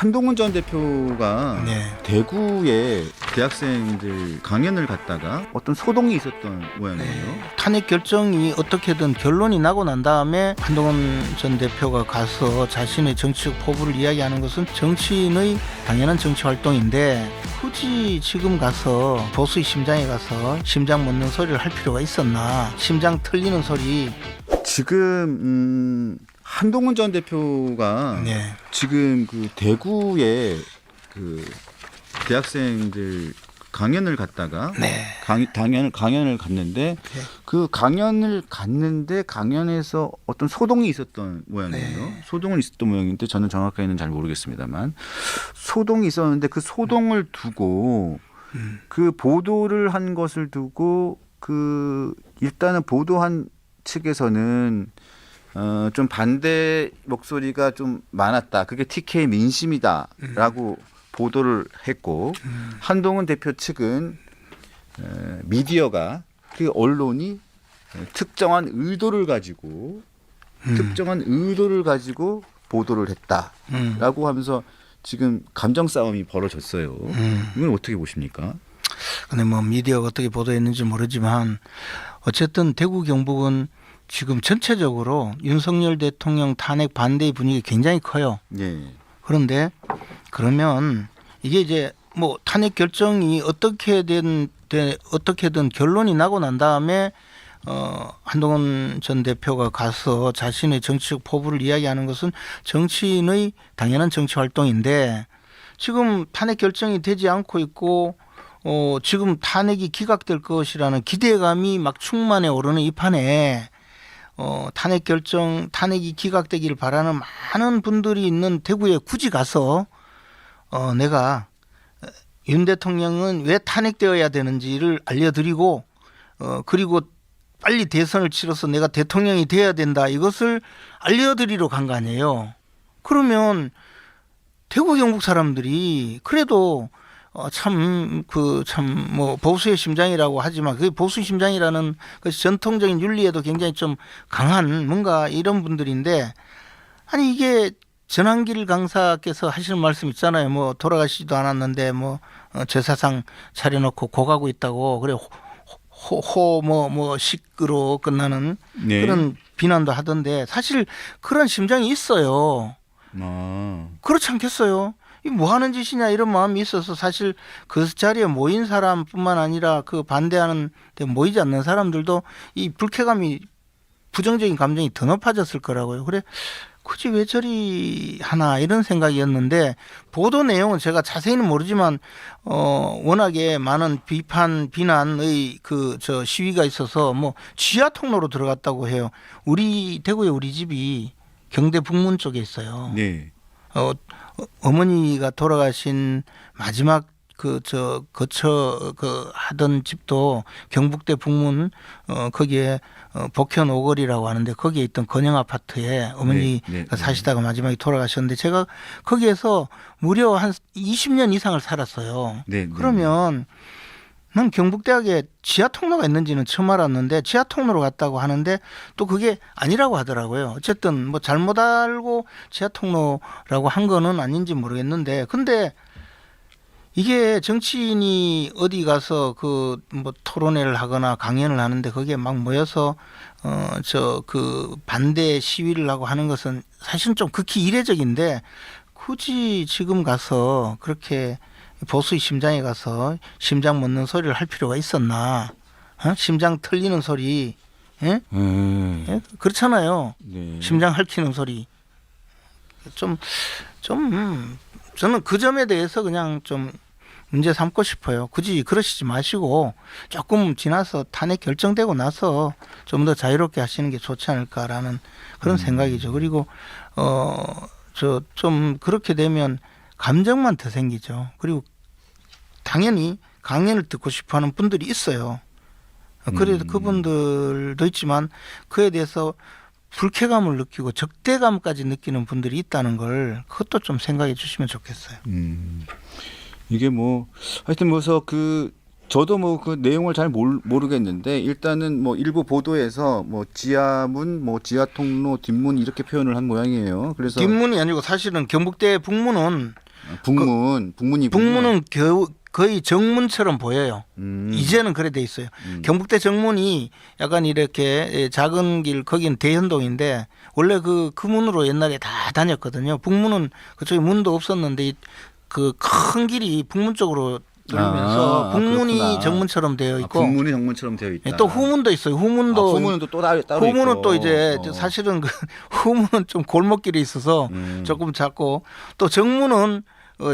한동훈 전 대표가 네. 대구에 대학생들 강연을 갔다가 어떤 소동이 있었던 모양이에요. 탄핵 결정이 어떻게든 결론이 나고 난 다음에 한동훈 전 대표가 가서 자신의 정치적 포부를 이야기하는 것은 정치인의 당연한 정치 활동인데 굳이 지금 가서 보수의 심장에 가서 심장 멎는 소리를 할 필요가 있었나. 심장 털리는 소리. 지금 한동훈 전 대표가 네. 지금 그 대구에 그 대학생들 강연을 갔다가 네. 강연을 갔는데 그 강연을 갔는데 강연에서 어떤 소동이 있었던 모양이에요. 네. 소동은 있었던 모양인데 저는 정확하게는 잘 모르겠습니다만 소동이 있었는데 그 소동을 두고 그 보도를 한 것을 두고 그 일단은 보도한 측에서는 좀 반대 목소리가 좀 많았다. 그게 TK 민심이다라고 보도를 했고 한동훈 대표 측은 미디어가 그 언론이 특정한 의도를 가지고 보도를 했다라고 하면서 지금 감정 싸움이 벌어졌어요. 이건 어떻게 보십니까? 근데 뭐 미디어가 어떻게 보도했는지 모르지만 어쨌든 대구 경북은 지금 전체적으로 윤석열 대통령 탄핵 반대의 분위기가 굉장히 커요. 예. 그런데 그러면 이게 이제 뭐 탄핵 결정이 어떻게든 결론이 나고 난 다음에 한동훈 전 대표가 가서 자신의 정치적 포부를 이야기하는 것은 정치인의 당연한 정치 활동인데 지금 탄핵 결정이 되지 않고 있고 지금 탄핵이 기각될 것이라는 기대감이 막 충만해 오르는 이 판에 탄핵이 기각되기를 바라는 많은 분들이 있는 대구에 굳이 가서 내가 윤 대통령은 왜 탄핵되어야 되는지를 알려드리고 그리고 빨리 대선을 치러서 내가 대통령이 돼야 된다 이것을 알려드리러 간 거 아니에요. 그러면 대구 경북 사람들이 그래도 뭐 보수의 심장이라고 하지만 그 보수의 심장이라는 것이 전통적인 윤리에도 굉장히 좀 강한 뭔가 이런 분들인데 아니 이게 전한길 강사께서 하시는 말씀 있잖아요. 뭐 돌아가시지도 않았는데 뭐 제사상 차려놓고 고가고 있다고 그래 뭐 식으로 끝나는 네. 그런 비난도 하던데 사실 그런 심정이 있어요. 그렇지 않겠어요? 이 뭐 하는 짓이냐 이런 마음이 있어서 사실 그 자리에 모인 사람뿐만 아니라 그 반대하는 데 모이지 않는 사람들도 이 불쾌감이 부정적인 감정이 더 높아졌을 거라고요. 그래 굳이 왜 저리 하나 이런 생각이었는데 보도 내용은 제가 자세히는 모르지만 워낙에 많은 비난의 시위가 있어서 뭐 지하 통로로 들어갔다고 해요. 대구에 우리 집이 경대 북문 쪽에 있어요. 네. 어머니가 돌아가신 마지막 하던 집도 경북대 북문 거기에 복현 오거리라고 하는데 거기에 있던 건영 아파트에 어머니가 사시다가 마지막에 돌아가셨는데 제가 거기에서 무려 한 20년 이상을 살았어요. 그러면 난 경북대학에 지하 통로가 있는지는 처음 알았는데 지하 통로로 갔다고 하는데 또 그게 아니라고 하더라고요. 어쨌든 뭐 잘못 알고 지하 통로라고 한 거는 아닌지 모르겠는데 근데 이게 정치인이 어디 가서 뭐 토론회를 하거나 강연을 하는데 거기에 막 모여서 반대 시위를 하고 하는 것은 사실은 좀 극히 이례적인데 굳이 지금 가서 그렇게 보수의 심장에 가서 심장 멎는 소리를 할 필요가 있었나? 심장 털리는 소리, 예? 그렇잖아요. 네. 심장 핥히는 소리. 저는 그 점에 대해서 그냥 좀 문제 삼고 싶어요. 굳이 그러시지 마시고 조금 지나서 탄핵 결정되고 나서 좀 더 자유롭게 하시는 게 좋지 않을까라는 그런 생각이죠. 그리고 좀 그렇게 되면 감정만 더 생기죠. 그리고 당연히 강연을 듣고 싶어하는 분들이 있어요. 그래도 그분들도 있지만 그에 대해서 불쾌감을 느끼고 적대감까지 느끼는 분들이 있다는 걸 그것도 좀 생각해 주시면 좋겠어요. 이게 뭐 하여튼 저도 뭐 그 내용을 잘 모르겠는데 일단은 뭐 일부 보도에서 뭐 지하문, 뭐 지하 통로, 뒷문 이렇게 표현을 한 모양이에요. 그래서 뒷문이 아니고 사실은 경북대 북문은 북문이 북문은 거의 정문처럼 보여요. 이제는 그래 돼 있어요. 경북대 정문이 약간 이렇게 작은 길, 거긴 대현동인데 원래 그 문으로 옛날에 다 다녔거든요. 북문은 그쪽에 문도 없었는데 그 큰 길이 북문 쪽으로 뚫리면서 북문이 그렇구나. 정문처럼 되어 있고 북문이 정문처럼 되어 있다. 또 후문도 있어요. 후문도 후문은 또 따로 후문은 있고. 또 이제 사실은 그 후문은 좀 골목길에 있어서 조금 작고 또 정문은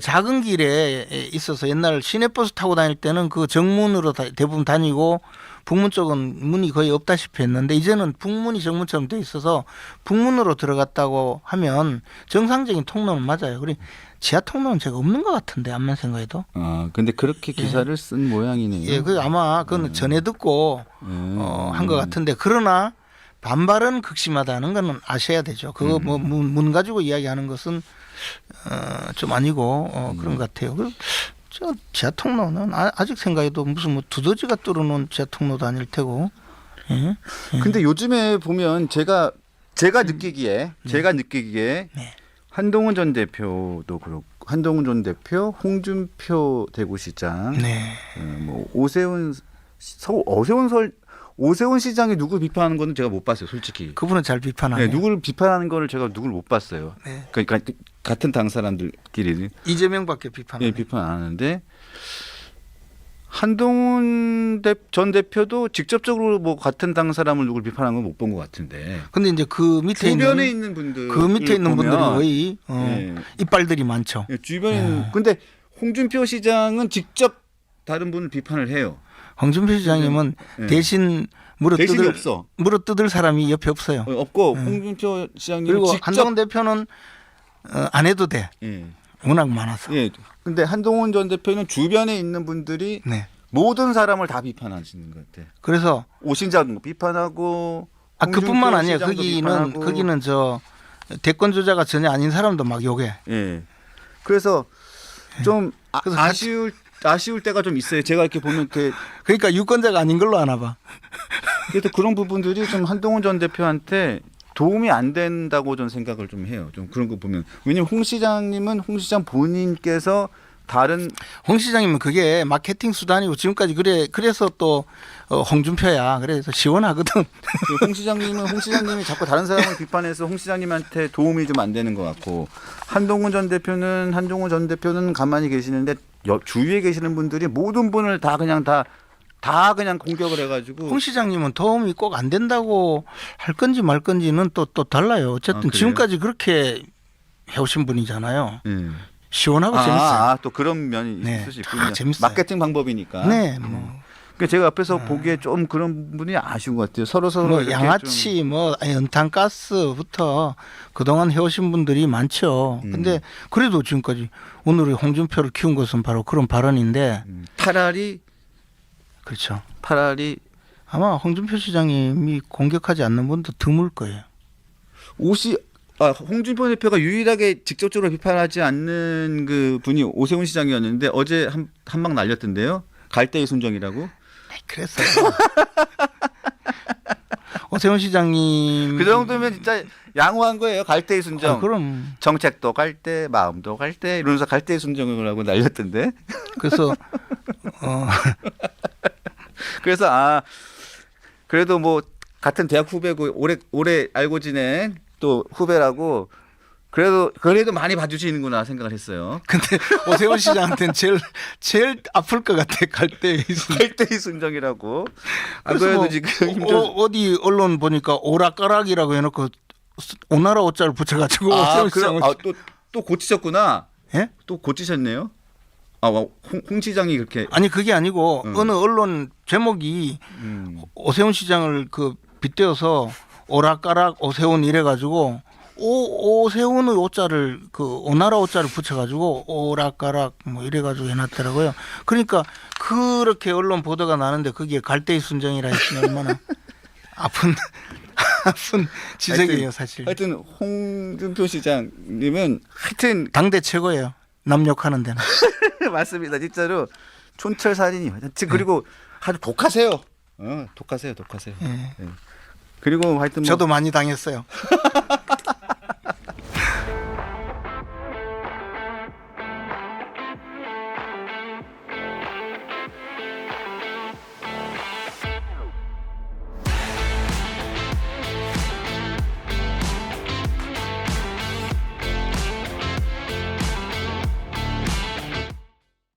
작은 길에 있어서 옛날 시내버스 타고 다닐 때는 그 정문으로 대부분 다니고 북문 쪽은 문이 거의 없다시피 했는데 이제는 북문이 정문처럼 돼 있어서 북문으로 들어갔다고 하면 정상적인 통로는 맞아요. 그리고 지하 통로는 제가 없는 것 같은데 암만 생각해도. 근데 그렇게 기사를 쓴 모양이네요. 예, 그 아마 그건 전에 듣고 한 것 같은데 그러나 반발은 극심하다는 건 아셔야 되죠. 그거 뭐 문 가지고 이야기하는 것은 좀 아니고 그런 것 같아요. 저 지하 통로는 아직 생각해도 무슨 뭐 두더지가 뚫어놓은 지하 통로도 아닐 테고. 예? 근데 요즘에 보면 제가 느끼기에 네. 한동훈 전 대표도 그렇고 한동훈 전 대표, 홍준표 대구시장, 네. 뭐 오세훈 시장이 누구 비판하는 거는 제가 못 봤어요, 솔직히. 그분은 잘 비판하네요. 네, 누구를 비판하는 거를 제가 누구를 못 봤어요. 네. 그러니까 같은 당 사람들끼리 이재명밖에 비판하네요. 비판 안 하는데 한동훈 전 대표도 직접적으로 뭐 같은 당 사람을 누굴 비판하는 건 못 본 것 같은데. 근데 이제 그 밑에 주변에 있는 분들 그 밑에 있는 분들이 거의 예. 이빨들이 많죠. 주변에 있는 근데 홍준표 시장은 직접 다른 분을 비판을 해요. 홍준표 시장님은 예. 대신 대신이 없어. 물어뜯을 사람이 옆에 없어요. 없고 홍준표 시장님 그리고 직접 한동훈 대표는 안 해도 돼. 예. 워낙 많아서. 예. 근데 한동훈 전 대표는 주변에 있는 분들이 네. 모든 사람을 다 비판하시는 것 같아. 그래서 오신장 비판하고 그뿐만 아니에요. 시장도 비판하고. 거기는 저 대권 주자가 전혀 아닌 사람도 막 욕해. 예. 그래서 좀 그래서 아쉬울 때가 좀 있어요. 제가 이렇게 보면 그러니까 유권자가 아닌 걸로 아나 봐. 그래도 그런 부분들이 좀 한동훈 전 대표한테 도움이 안 된다고 저는 생각을 좀 해요. 좀 그런 거 보면. 왜냐면 홍 시장님은 홍 시장 본인께서 다른 홍 시장님은 그게 마케팅 수단이고 지금까지 그래서 또 홍준표야. 그래서 시원하거든. 홍 시장님이 자꾸 다른 사람을 비판해서 홍 시장님한테 도움이 좀 안 되는 것 같고 한동훈 전 대표는 가만히 계시는데 주위에 계시는 분들이 모든 분을 다 그냥 공격을 해가지고 홍 시장님은 도움이 꼭 안 된다고 할 건지 말 건지는 또 달라요. 어쨌든 그래요? 지금까지 그렇게 해오신 분이잖아요. 시원하고 재밌어요. 또 그런 면이 네, 있을 수 있군요. 재밌어요. 마케팅 방법이니까. 네, 뭐. 그러니까 제가 앞에서 보기에 좀 그런 분이 아쉬운 것 같아요. 서로 뭐 이렇게 양아치 뭐 연탄가스부터 그동안 해오신 분들이 많죠. 근데 그래도 지금까지 오늘의 홍준표를 키운 것은 바로 그런 발언인데 그렇죠. 아마 홍준표 시장님이 공격하지 않는 분도 드물 거예요. 홍준표 대표가 유일하게 직접적으로 비판하지 않는 그 분이 오세훈 시장이었는데 어제 한 방 날렸던데요. 갈대의 순정이라고. 그랬어요. 오세훈 시장님 그 정도면 진짜 양호한 거예요. 갈대의 순정. 그럼 정책도 갈대, 마음도 갈대 이러면서 갈대의 순정을 하고 날렸던데. 그래서 그래서 그래도 뭐 같은 대학 후배고 오래 알고 지낸 또 후배라고 그래도 많이 봐주시는구나 생각을 했어요. 근데 오세훈 시장한테는 제일 아플 것 같아. 갈대의 순정이라고. 안 그래서 그래도 뭐 지금 힘들어. 어디 언론 보니까 오락가락이라고 해놓고 오나라 오자를 붙여가지고 오세훈 시장을 또 고치셨구나. 예? 또 고치셨네요. 홍 시장이 그렇게 아니 그게 아니고 어느 언론 제목이 오세훈 시장을 그 빗대어서 오락가락 오세훈 이래가지고 오세훈의 오자를 그 오나라 오자를 붙여가지고 오락가락 뭐 이래가지고 해놨더라고요. 그러니까 그렇게 언론 보도가 나는데 거기에 갈대의 순정이라 했으니 얼마나 아픈 지적이에요 사실. 하여튼 홍준표 시장님은 하여튼 당대 최고예요. 남 욕하는 데는. 맞습니다. 진짜로 촌철살인이 그리고 아주 독하세요. 독하세요. 네. 그리고 하여튼 저도 많이 당했어요.